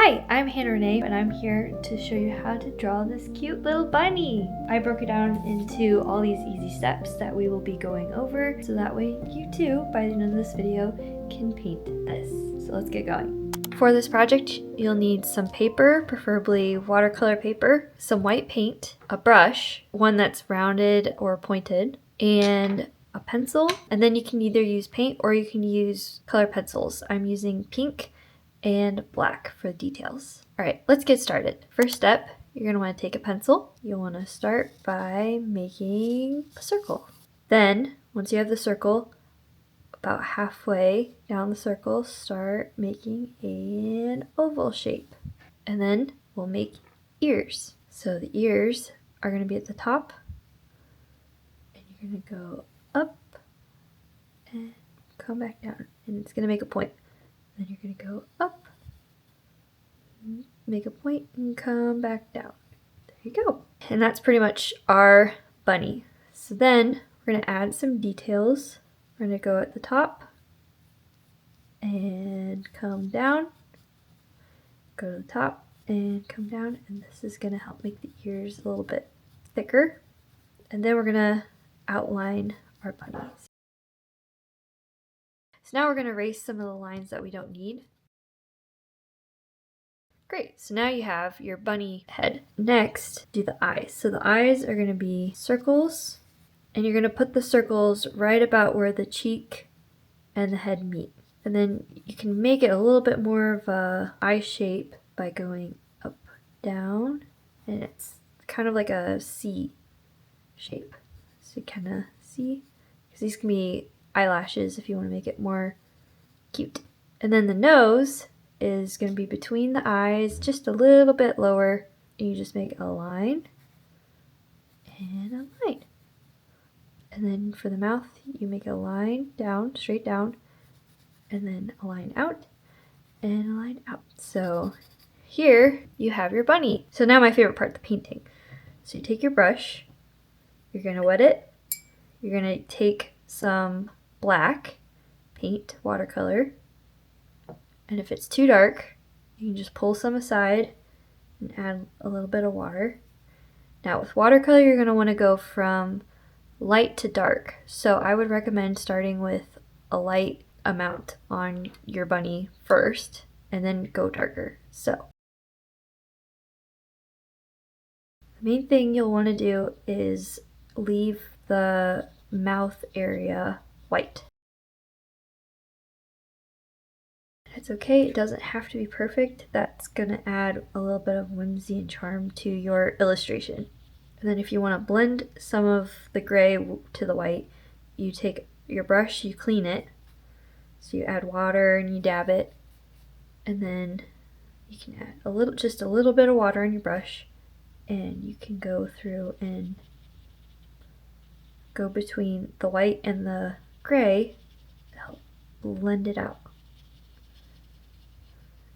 Hi, I'm Hannah Renee, and I'm here to show you how to draw this cute little bunny. I broke it down into all these easy steps that we will be going over, so that way you too, by the end of this video, can paint this. So let's get going. For this project, you'll need some paper, preferably watercolor paper, some white paint, a brush, one that's rounded or pointed, and a pencil. And then you can either use paint or you can use color pencils. I'm using pink and black for the details. All right, let's get started. First step, you're gonna wanna take a pencil. You'll wanna start by making a circle. Then, once you have the circle, about halfway down the circle, start making an oval shape. And then we'll make ears. So the ears are gonna be at the top, and you're gonna go up and come back down, and it's gonna make a point. Then you're going to go up, make a point, and come back down. There you go. And that's pretty much our bunny. So then we're going to add some details. We're going to go at the top and come down, go to the top and come down, and this is going to help make the ears a little bit thicker. And then we're going to outline our bunny. So now we're going to erase some of the lines that we don't need. Great, so now you have your bunny head. Next, do the eyes. So the eyes are going to be circles, and you're going to put the circles right about where the cheek and the head meet. And then you can make it a little bit more of a eye shape by going up, down, and it's kind of like a C shape. So you kind of see, because these can be eyelashes if you want to make it more cute. And then the nose is going to be between the eyes, just a little bit lower, and you just make a line and a line. And then for the mouth, you make a line down, straight down, and then a line out and a line out. So here you have your bunny. So now my favorite part, the painting. So you take your brush, you're going to wet it, you're going to take some black paint, watercolor, and if it's too dark, you can just pull some aside and add a little bit of water. Now with watercolor, you're going to want to go from light to dark. So I would recommend starting with a light amount on your bunny first and then go darker. So the main thing you'll want to do is leave the mouth area white. It's okay, it doesn't have to be perfect. That's going to add a little bit of whimsy and charm to your illustration. And then if you want to blend some of the gray to the white, you take your brush, you clean it. So you add water and you dab it. And then you can add just a little bit of water on your brush, and you can go through and go between the white and the gray to help blend it out.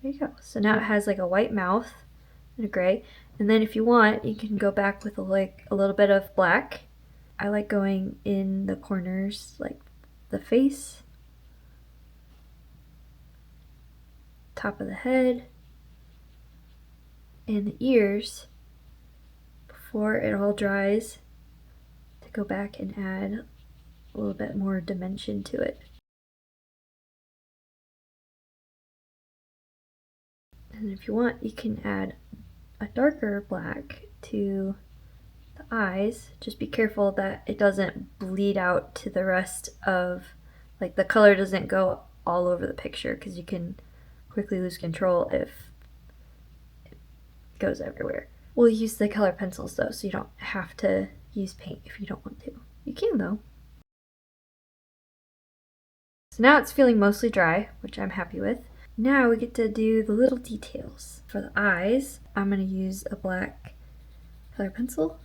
There you go. So now it has like a white mouth and a gray. And then if you want, you can go back with a little bit of black. I like going in the corners, like the face, top of the head, and the ears before it all dries, to go back and add a little bit more dimension to it. And if you want, you can add a darker black to the eyes. Just be careful that it doesn't bleed out to the rest of, like the color doesn't go all over the picture, because you can quickly lose control if it goes everywhere. We'll use the color pencils though, so you don't have to use paint if you don't want to. You can though. So now it's feeling mostly dry, which I'm happy with. Now we get to do the little details. For the eyes, I'm going to use a black color pencil.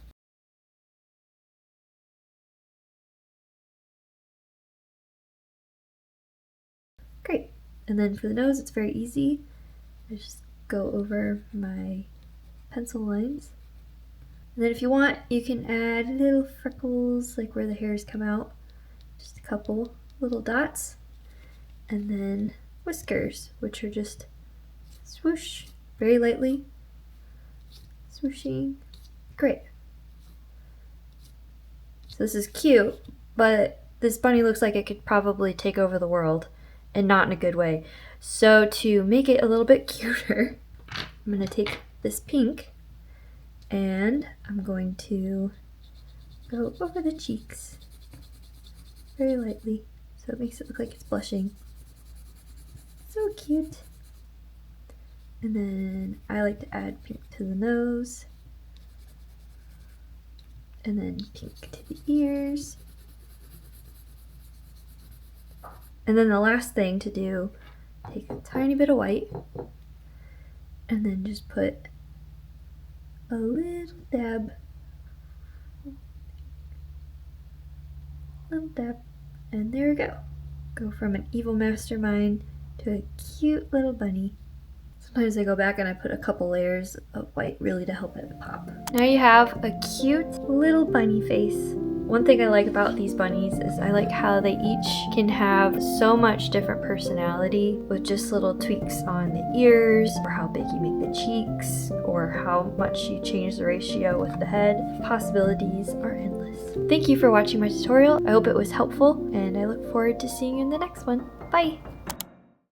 Great. And then for the nose, it's very easy. I just go over my pencil lines. And then if you want, you can add little freckles, like where the hairs come out. Just a couple little dots. And then whiskers, which are just swoosh very lightly. Swooshing. Great. So this is cute, but this bunny looks like it could probably take over the world, and not in a good way. So to make it a little bit cuter, I'm going to take this pink and I'm going to go over the cheeks very lightly so it makes it look like it's blushing. So cute. And then I like to add pink to the nose, and then pink to the ears. And then the last thing to do, take a tiny bit of white and then just put a little dab, and there we go. Go from an evil mastermind to a cute little bunny. Sometimes I go back and I put a couple layers of white really to help it pop. Now you have a cute little bunny face. One thing I like about these bunnies is I like how they each can have so much different personality with just little tweaks on the ears, or how big you make the cheeks, or how much you change the ratio with the head. Possibilities are endless. Thank you for watching my tutorial. I hope it was helpful, and I look forward to seeing you in the next one. Bye!